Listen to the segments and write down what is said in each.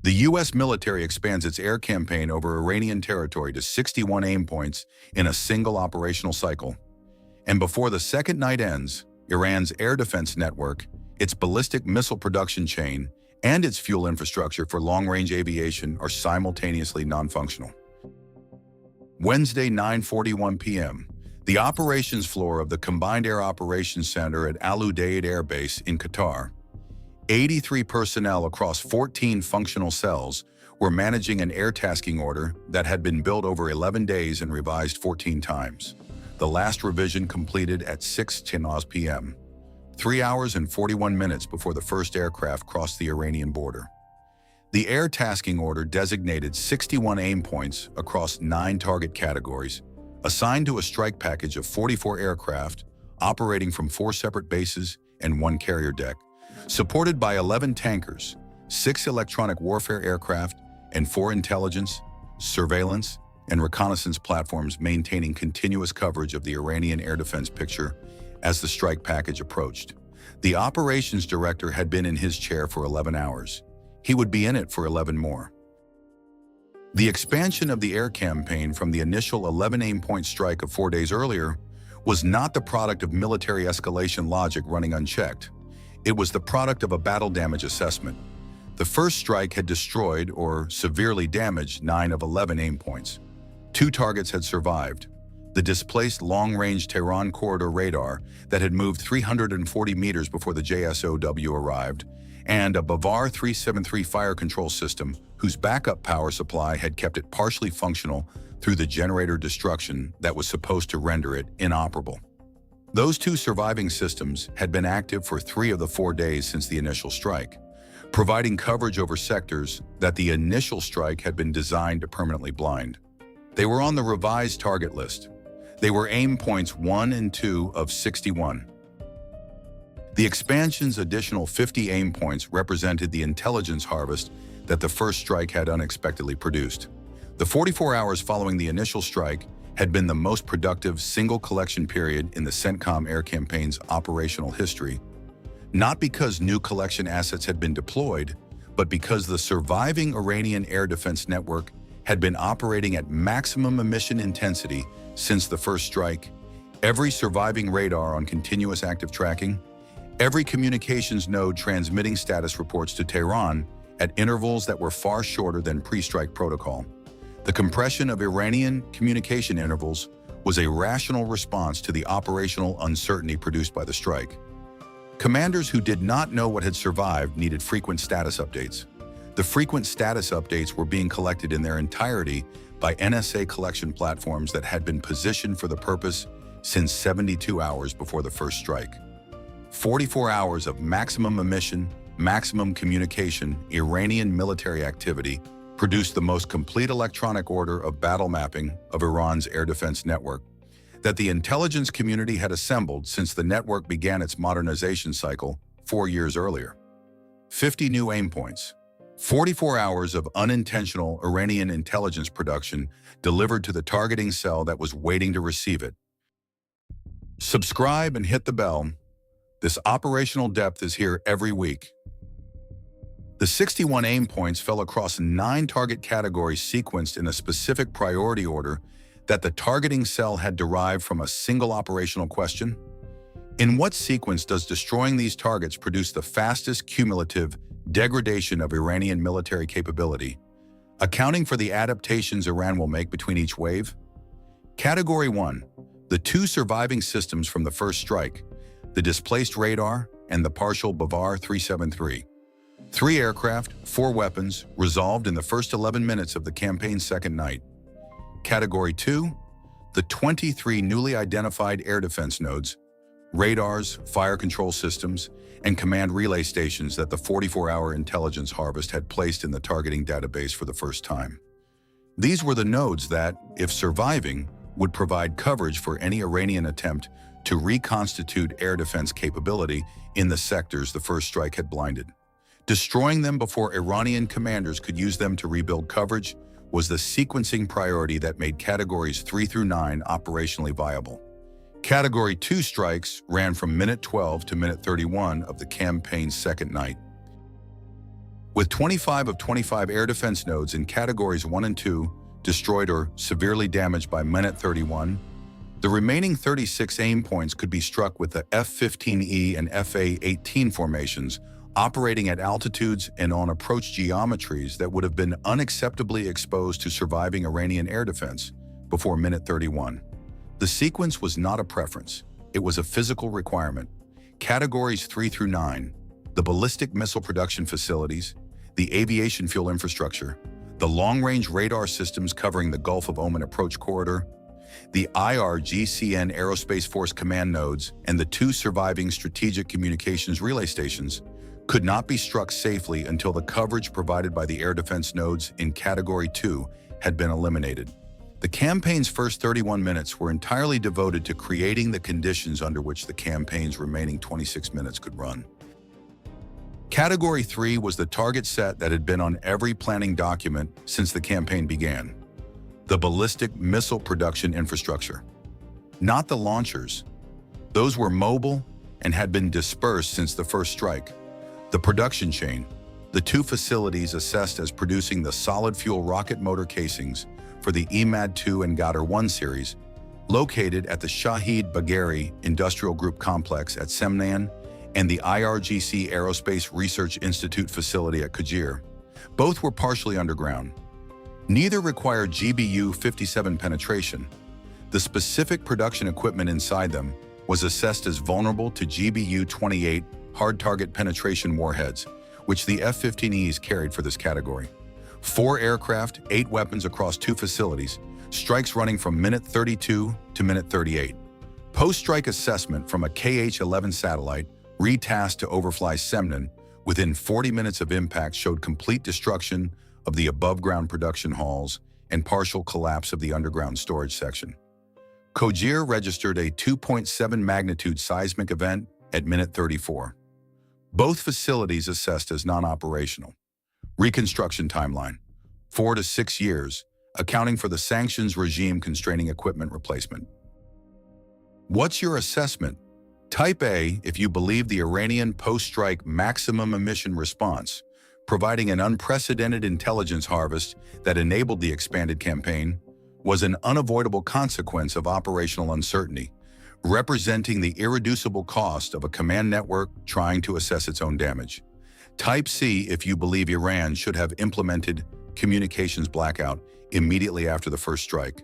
The U.S. military expands its air campaign over Iranian territory to 61 aim points in a single operational cycle. And before the second night ends, Iran's air defense network, its ballistic missile production chain, and its fuel infrastructure for long-range aviation are simultaneously non-functional. Wednesday, 9:41 p.m., the operations floor of the Combined Air Operations Center at Al Udeid Air Base in Qatar. 83 personnel across 14 functional cells were managing an air tasking order that had been built over 11 days and revised 14 times. The last revision completed at 6:10 p.m., 3 hours and 41 minutes before the first aircraft crossed the Iranian border. The air tasking order designated 61 aim points across 9 target categories, assigned to a strike package of 44 aircraft operating from 4 separate bases and 1 carrier deck, supported by 11 tankers, 6 electronic warfare aircraft, and 4 intelligence, surveillance, and reconnaissance platforms maintaining continuous coverage of the Iranian air defense picture as the strike package approached. The operations director had been in his chair for 11 hours. He would be in it for 11 more. The expansion of the air campaign from the initial 11 aim-point strike of 4 days earlier was not the product of military escalation logic running unchecked. It was the product of a battle damage assessment. The first strike had destroyed or severely damaged 9 of 11 aim points. 2 targets had survived: the displaced long-range Tehran corridor radar that had moved 340 meters before the JSOW arrived, and a Bavar 373 fire control system whose backup power supply had kept it partially functional through the generator destruction that was supposed to render it inoperable. Those 2 surviving systems had been active for 3 of the 4 days since the initial strike, providing coverage over sectors that the initial strike had been designed to permanently blind. They were on the revised target list. They were aim points 1 and 2 of 61. The expansion's additional 50 aim points represented the intelligence harvest that the first strike had unexpectedly produced. The 44 hours following the initial strike had been the most productive single collection period in the CENTCOM air campaign's operational history, not because new collection assets had been deployed, but because the surviving Iranian air defense network had been operating at maximum emission intensity since the first strike. Every surviving radar on continuous active tracking, every communications node transmitting status reports to Tehran at intervals that were far shorter than pre-strike protocol. The compression of Iranian communication intervals was a rational response to the operational uncertainty produced by the strike. Commanders who did not know what had survived needed frequent status updates. The frequent status updates were being collected in their entirety by NSA collection platforms that had been positioned for the purpose since 72 hours before the first strike. 44 hours of maximum emission, maximum communication, Iranian military activity produced the most complete electronic order of battle mapping of Iran's air defense network that the intelligence community had assembled since the network began its modernization cycle 4 years earlier. 50 new aim points, 44 hours of unintentional Iranian intelligence production delivered to the targeting cell that was waiting to receive it. Subscribe and hit the bell. This operational depth is here every week. The 61 aim points fell across 9 target categories sequenced in a specific priority order that the targeting cell had derived from a single operational question. In what sequence does destroying these targets produce the fastest cumulative degradation of Iranian military capability, accounting for the adaptations Iran will make between each wave? Category 1, the 2 surviving systems from the first strike, the displaced radar and the partial Bavar 373. 3 aircraft, 4 weapons, resolved in the first 11 minutes of the campaign's second night. Category 2, the 23 newly identified air defense nodes, radars, fire control systems, and command relay stations that the 44-hour intelligence harvest had placed in the targeting database for the first time. These were the nodes that, if surviving, would provide coverage for any Iranian attempt to reconstitute air defense capability in the sectors the first strike had blinded. Destroying them before Iranian commanders could use them to rebuild coverage was the sequencing priority that made categories 3 through 9 operationally viable. Category 2 strikes ran from minute 12 to minute 31 of the campaign's second night. With 25 of 25 air defense nodes in categories 1 and 2 destroyed or severely damaged by minute 31, the remaining 36 aim points could be struck with the F-15E and FA-18 formations operating at altitudes and on approach geometries that would have been unacceptably exposed to surviving Iranian air defense before minute 31. The sequence was not a preference. It was a physical requirement. Categories 3 through 9, the ballistic missile production facilities, the aviation fuel infrastructure, the long-range radar systems covering the Gulf of Oman approach corridor, the IRGCN Aerospace Force command nodes, and the 2 surviving strategic communications relay stations could not be struck safely until the coverage provided by the air defense nodes in Category 2 had been eliminated. The campaign's first 31 minutes were entirely devoted to creating the conditions under which the campaign's remaining 26 minutes could run. Category 3 was the target set that had been on every planning document since the campaign began: the ballistic missile production infrastructure. Not the launchers. Those were mobile and had been dispersed since the first strike. The production chain, the 2 facilities assessed as producing the solid fuel rocket motor casings for the EMAD-2 and Ghadar-1 series, located at the Shahid Bagheri Industrial Group Complex at Semnan and the IRGC Aerospace Research Institute facility at Khojir. Both were partially underground. Neither required GBU-57 penetration. The specific production equipment inside them was assessed as vulnerable to GBU-28 hard target penetration warheads, which the F-15Es carried for this category. 4 aircraft, 8 weapons across 2 facilities, strikes running from minute 32 to minute 38. Post-strike assessment from a KH-11 satellite retasked to overfly Semnan within 40 minutes of impact showed complete destruction of the above-ground production halls and partial collapse of the underground storage section. Khojir registered a 2.7 magnitude seismic event at minute 34. Both facilities assessed as non-operational. Reconstruction timeline: 4 to 6 years, accounting for the sanctions regime constraining equipment replacement. What's your assessment? Type A if you believe the Iranian post-strike maximum-emission response, providing an unprecedented intelligence harvest that enabled the expanded campaign, was an unavoidable consequence of operational uncertainty, representing the irreducible cost of a command network trying to assess its own damage. Type C if you believe Iran should have implemented communications blackout immediately after the first strike,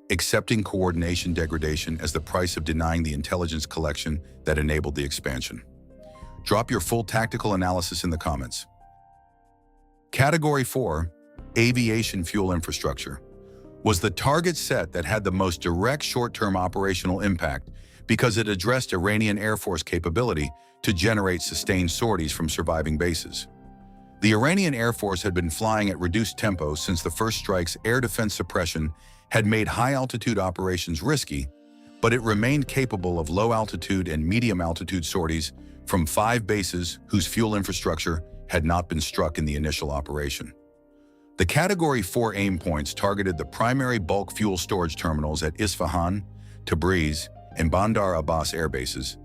accepting coordination degradation as the price of denying the intelligence collection that enabled the expansion. Drop your full tactical analysis in the comments. Category 4, aviation fuel infrastructure, was the target set that had the most direct short-term operational impact because it addressed Iranian Air Force capability to generate sustained sorties from surviving bases. The Iranian Air Force had been flying at reduced tempo since the first strike's air defense suppression had made high-altitude operations risky, but it remained capable of low-altitude and medium-altitude sorties from 5 bases whose fuel infrastructure had not been struck in the initial operation. The Category 4 aim points targeted the primary bulk fuel storage terminals at Isfahan, Tabriz, and Bandar Abbas air bases,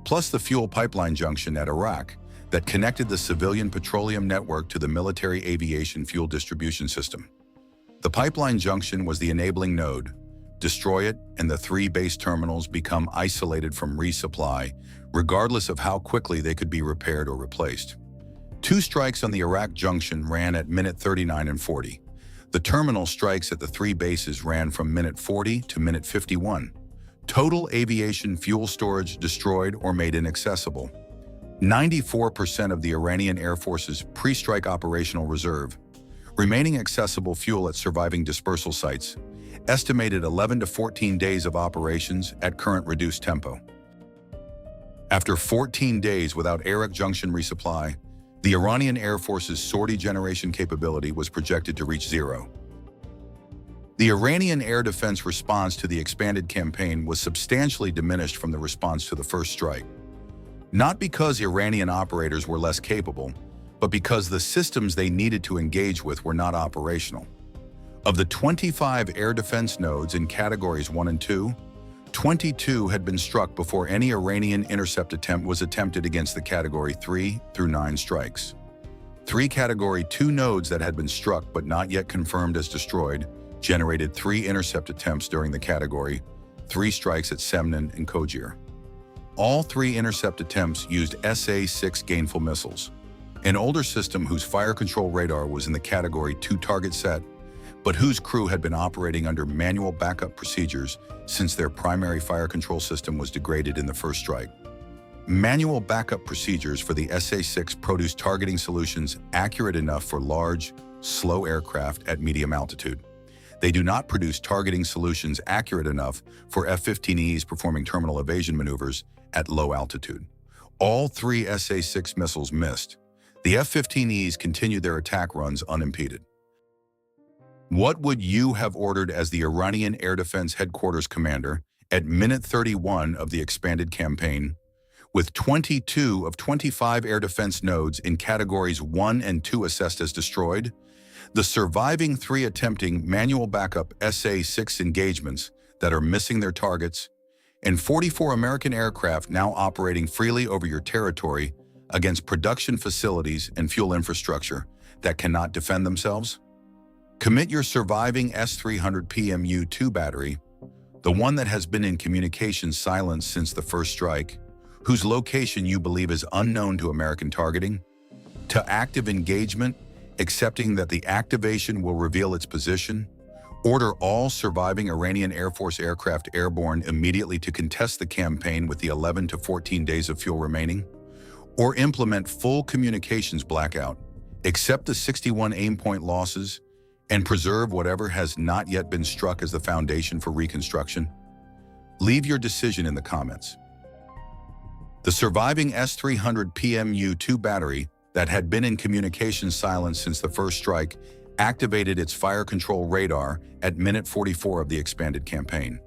plus the fuel pipeline junction at Arak that connected the civilian petroleum network to the military aviation fuel distribution system. The pipeline junction was the enabling node. Destroy it, and the 3 base terminals become isolated from resupply, regardless of how quickly they could be repaired or replaced. 2 strikes on the Arak junction ran at minute 39 and 40. The terminal strikes at the 3 bases ran from minute 40 to minute 51. Total aviation fuel storage destroyed or made inaccessible. 94% of the Iranian Air Force's pre-strike operational reserve. Remaining accessible fuel at surviving dispersal sites. Estimated 11 to 14 days of operations at current reduced tempo. After 14 days without Arak junction resupply, the Iranian Air Force's sortie generation capability was projected to reach 0. The Iranian air defense response to the expanded campaign was substantially diminished from the response to the first strike. Not because Iranian operators were less capable, but because the systems they needed to engage with were not operational. Of the 25 air defense nodes in categories 1 and 2, 22 had been struck before any Iranian intercept attempt was attempted against the category 3 through 9 strikes. 3 Category 2 nodes that had been struck but not yet confirmed as destroyed generated 3 intercept attempts during the Category 3 strikes at Semnan and Khojir. All 3 intercept attempts used SA-6 gainful missiles, an older system whose fire control radar was in the Category 2 target set, but whose crew had been operating under manual backup procedures since their primary fire control system was degraded in the first strike. Manual backup procedures for the SA-6 produce targeting solutions accurate enough for large, slow aircraft at medium altitude. They do not produce targeting solutions accurate enough for F-15Es performing terminal evasion maneuvers at low altitude. All 3 SA-6 missiles missed. The F-15Es continued their attack runs unimpeded. What would you have ordered as the Iranian Air Defense Headquarters commander at minute 31 of the expanded campaign? With 22 of 25 air defense nodes in categories 1 and 2 assessed as destroyed, the surviving 3 attempting manual backup SA-6 engagements that are missing their targets, and 44 American aircraft now operating freely over your territory against production facilities and fuel infrastructure that cannot defend themselves? Commit your surviving S-300 PMU-2 battery, the one that has been in communication silence since the first strike, whose location you believe is unknown to American targeting, to active engagement, accepting that the activation will reveal its position. Order all surviving Iranian Air Force aircraft airborne immediately to contest the campaign with the 11 to 14 days of fuel remaining. Or implement full communications blackout, accept the 61 aim point losses, and preserve whatever has not yet been struck as the foundation for reconstruction. Leave your decision in the comments. The surviving S-300 PMU-2 battery that had been in communication silence since the first strike activated its fire control radar at minute 44 of the expanded campaign.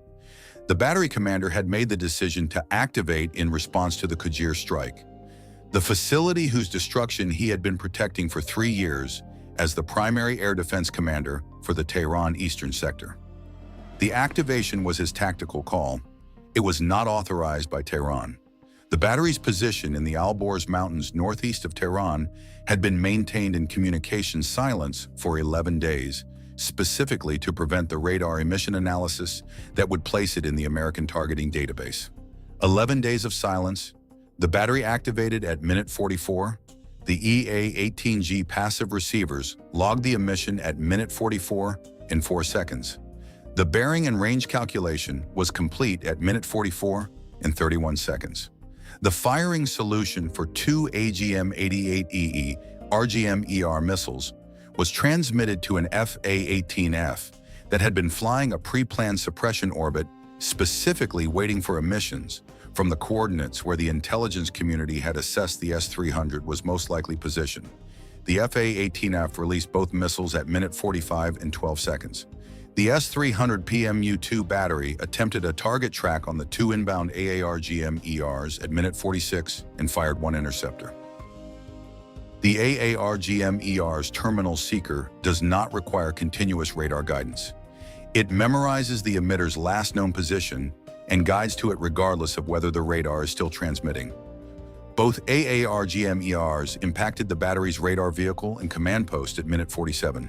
The battery commander had made the decision to activate in response to the Khojir strike, the facility whose destruction he had been protecting for 3 years as the primary air defense commander for the Tehran Eastern Sector. The activation was his tactical call. It was not authorized by Tehran. The battery's position in the Alborz Mountains northeast of Tehran had been maintained in communication silence for 11 days, specifically to prevent the radar emission analysis that would place it in the American targeting database. 11 days of silence, the battery activated at minute 44. The EA-18G passive receivers logged the emission at minute 44 in 4 seconds. The bearing and range calculation was complete at minute 44 in 31 seconds. The firing solution for 2 AGM-88EE RGM-ER missiles was transmitted to an FA-18F that had been flying a pre-planned suppression orbit, specifically waiting for emissions from the coordinates where the intelligence community had assessed the S-300 was most likely positioned. The FA-18F released both missiles at minute 45 and 12 seconds. The S-300 PMU-2 battery attempted a target track on the 2 inbound AARGM-ERs at minute 46 and fired 1 interceptor. The AARGM-ER's terminal seeker does not require continuous radar guidance. It memorizes the emitter's last known position and guides to it regardless of whether the radar is still transmitting. Both AARGM-ERs impacted the battery's radar vehicle and command post at minute 47.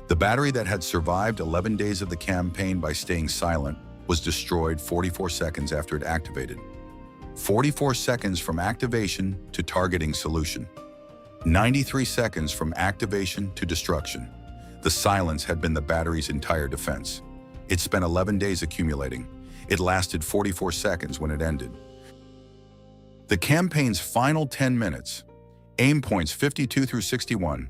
The battery that had survived 11 days of the campaign by staying silent was destroyed 44 seconds after it activated. 44 seconds from activation to targeting solution. 93 seconds from activation to destruction. The silence had been the battery's entire defense. It spent 11 days accumulating. It lasted 44 seconds when it ended. The campaign's final 10 minutes, aim points 52 through 61,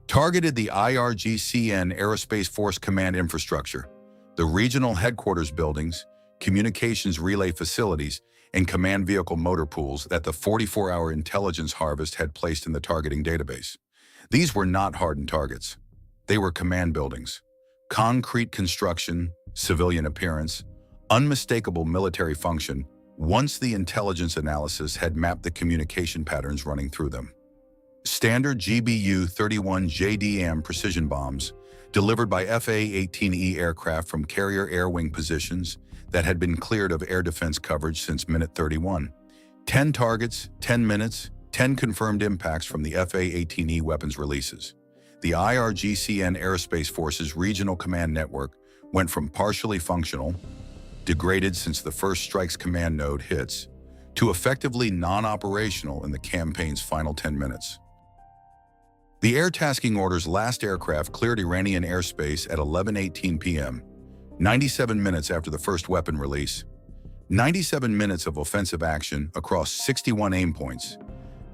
targeted the IRGCN Aerospace Force Command infrastructure, the regional headquarters buildings, communications relay facilities, and command vehicle motor pools that the 44-hour intelligence harvest had placed in the targeting database. These were not hardened targets. They were command buildings, concrete construction, civilian appearance, unmistakable military function once the intelligence analysis had mapped the communication patterns running through them. Standard GBU-31 JDAM precision bombs delivered by FA-18E aircraft from carrier air wing positions that had been cleared of air defense coverage since minute 31. 10 targets, 10 minutes, 10 confirmed impacts from the FA-18E weapons releases. The IRGCN Aerospace Forces Regional Command Network went from partially functional, degraded since the first strike's command node hits, to effectively non-operational in the campaign's final 10 minutes. The Air Tasking Order's last aircraft cleared Iranian airspace at 11:18 p.m., 97 minutes after the first weapon release. 97 minutes of offensive action across 61 aim points,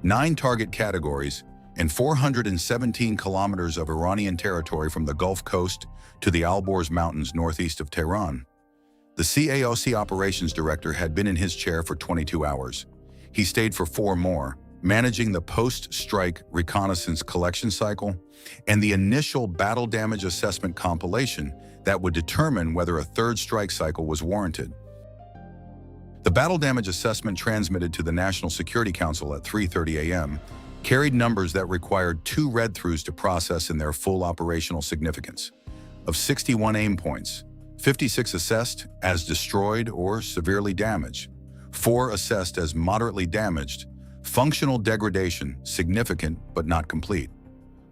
9 target categories, and 417 kilometers of Iranian territory from the Gulf Coast to the Alborz Mountains northeast of Tehran. The CAOC operations director had been in his chair for 22 hours. He stayed for 4 more, managing the post-strike reconnaissance collection cycle and the initial battle damage assessment compilation that would determine whether a third strike cycle was warranted. The battle damage assessment transmitted to the National Security Council at 3:30 a.m. carried numbers that required 2 read-throughs to process in their full operational significance. Of 61 aim points, 56 assessed as destroyed or severely damaged, 4 assessed as moderately damaged, functional degradation significant but not complete,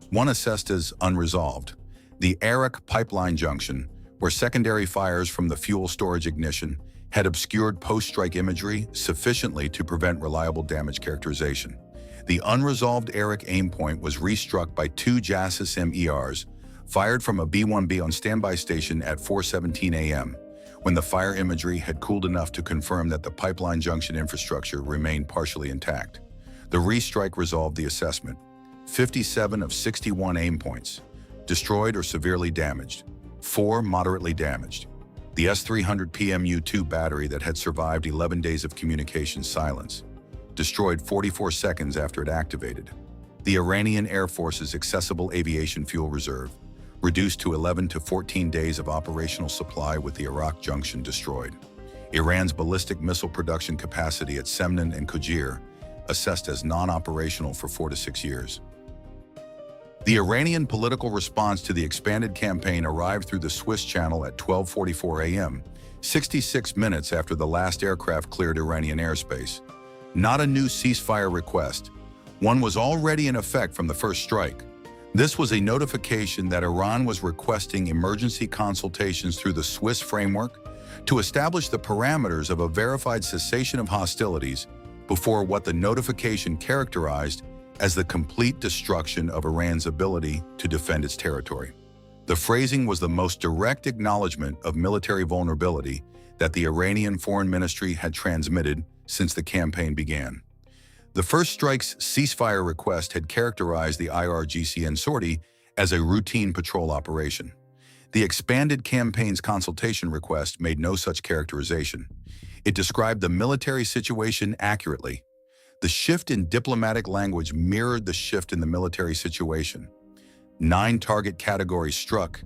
1 assessed as unresolved. The Arak pipeline junction, where secondary fires from the fuel storage ignition had obscured post-strike imagery sufficiently to prevent reliable damage characterization. The unresolved Arak aim point was restruck by 2 JASSIS-MERs fired from a B-1B on standby station at 4:17 a.m., when the fire imagery had cooled enough to confirm that the pipeline junction infrastructure remained partially intact. The restrike resolved the assessment. 57 of 61 aim points, destroyed or severely damaged, 4 moderately damaged. The S-300 PMU-2 battery that had survived 11 days of communication silence, destroyed 44 seconds after it activated. The Iranian Air Force's accessible aviation fuel reserve, reduced to 11 to 14 days of operational supply with the Arak junction destroyed. Iran's ballistic missile production capacity at Semnan and Khojir, assessed as non-operational for 4 to 6 years. The Iranian political response to the expanded campaign arrived through the Swiss Channel at 12:44 a.m., 66 minutes after the last aircraft cleared Iranian airspace. Not a new ceasefire request. One was already in effect from the first strike. This was a notification that Iran was requesting emergency consultations through the Swiss framework to establish the parameters of a verified cessation of hostilities before what the notification characterized as the complete destruction of Iran's ability to defend its territory. The phrasing was the most direct acknowledgement of military vulnerability that the Iranian Foreign Ministry had transmitted since the campaign began. The first strike's ceasefire request had characterized the IRGCN sortie as a routine patrol operation. The expanded campaign's consultation request made no such characterization. It described the military situation accurately. The shift in diplomatic language mirrored the shift in the military situation. 9 target categories struck,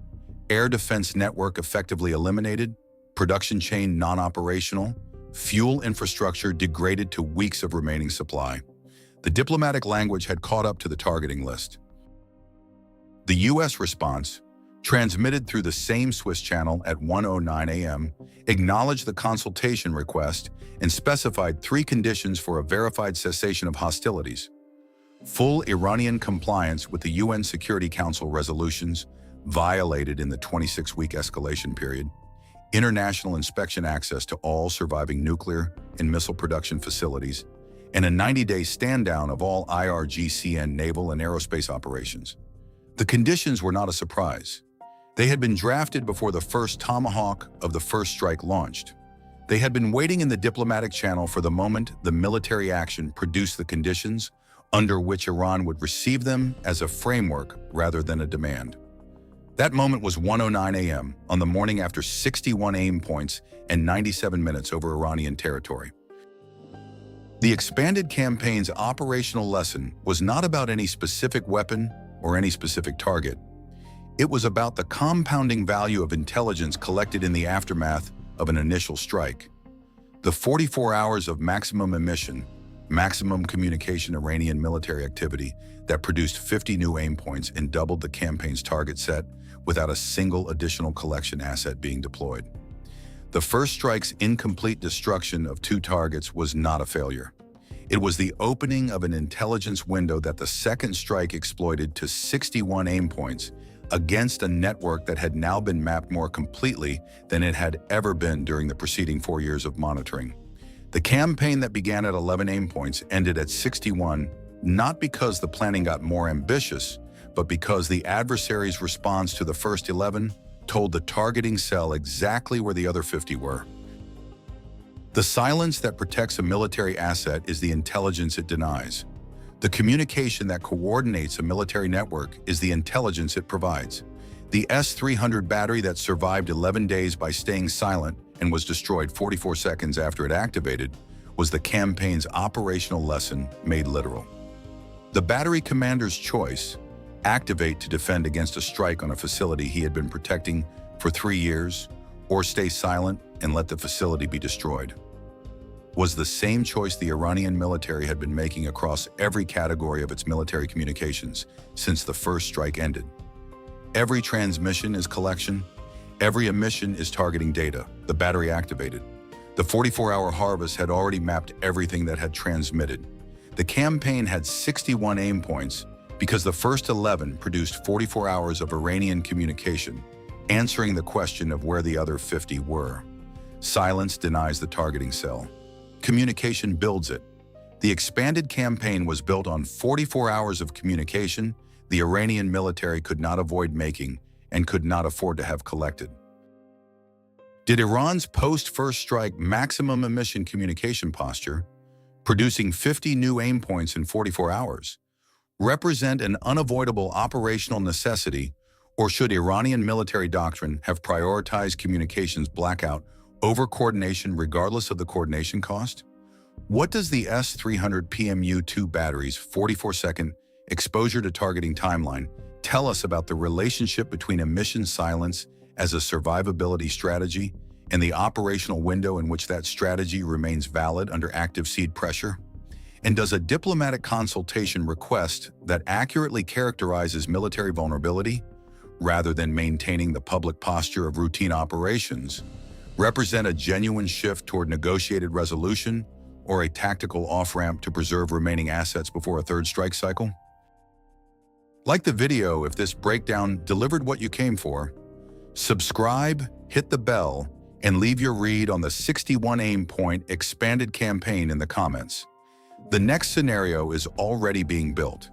air defense network effectively eliminated, production chain non-operational, fuel infrastructure degraded to weeks of remaining supply. The diplomatic language had caught up to the targeting list. The U.S. response, transmitted through the same Swiss channel at 1:09 a.m., acknowledged the consultation request and specified 3 conditions for a verified cessation of hostilities: full Iranian compliance with the UN Security Council resolutions violated in the 26-week escalation period, international inspection access to all surviving nuclear and missile production facilities, and a 90-day stand-down of all IRGCN naval and aerospace operations. The conditions were not a surprise. They had been drafted before the first Tomahawk of the first strike launched. They had been waiting in the diplomatic channel for the moment the military action produced the conditions under which Iran would receive them as a framework rather than a demand. That moment was 1:09 a.m. on the morning after 61 aim points and 97 minutes over Iranian territory. The expanded campaign's operational lesson was not about any specific weapon or any specific target. It was about the compounding value of intelligence collected in the aftermath of an initial strike. The 44 hours of maximum-emission, maximum communication Iranian military activity that produced 50 new aim points and doubled the campaign's target set without a single additional collection asset being deployed. The first strike's incomplete destruction of 2 targets was not a failure. It was the opening of an intelligence window that the second strike exploited to 61 aim points against a network that had now been mapped more completely than it had ever been during the preceding 4 years of monitoring. The campaign that began at 11 aim points ended at 61, not because the planning got more ambitious, but because the adversary's response to the first 11 told the targeting cell exactly where the other 50 were. The silence that protects a military asset is the intelligence it denies. The communication that coordinates a military network is the intelligence it provides. The S-300 battery that survived 11 days by staying silent and was destroyed 44 seconds after it activated was the campaign's operational lesson made literal. The battery commander's choice, activate to defend against a strike on a facility he had been protecting for 3 years, or stay silent and let the facility be destroyed, was the same choice the Iranian military had been making across every category of its military communications since the first strike ended. Every transmission is collection, every emission is targeting data, the battery activated. The 44-hour harvest had already mapped everything that had transmitted. The campaign had 61 aim points because the first 11 produced 44 hours of Iranian communication, answering the question of where the other 50 were. Silence denies the targeting cell. Communication builds it. The expanded campaign was built on 44 hours of communication the Iranian military could not avoid making and could not afford to have collected. Did Iran's post-first strike maximum-emission communication posture, producing 50 new aim points in 44 hours, represent an unavoidable operational necessity, or should Iranian military doctrine have prioritized communications blackout over coordination regardless of the coordination cost? What does the S-300 PMU-2 battery's 44-second exposure to targeting timeline tell us about the relationship between emission silence as a survivability strategy and the operational window in which that strategy remains valid under active seed pressure? And does a diplomatic consultation request that accurately characterizes military vulnerability, rather than maintaining the public posture of routine operations, represent a genuine shift toward negotiated resolution or a tactical off-ramp to preserve remaining assets before a third strike cycle? Like the video if this breakdown delivered what you came for. Subscribe, hit the bell, and leave your read on the 61 aim point expanded campaign in the comments. The next scenario is already being built.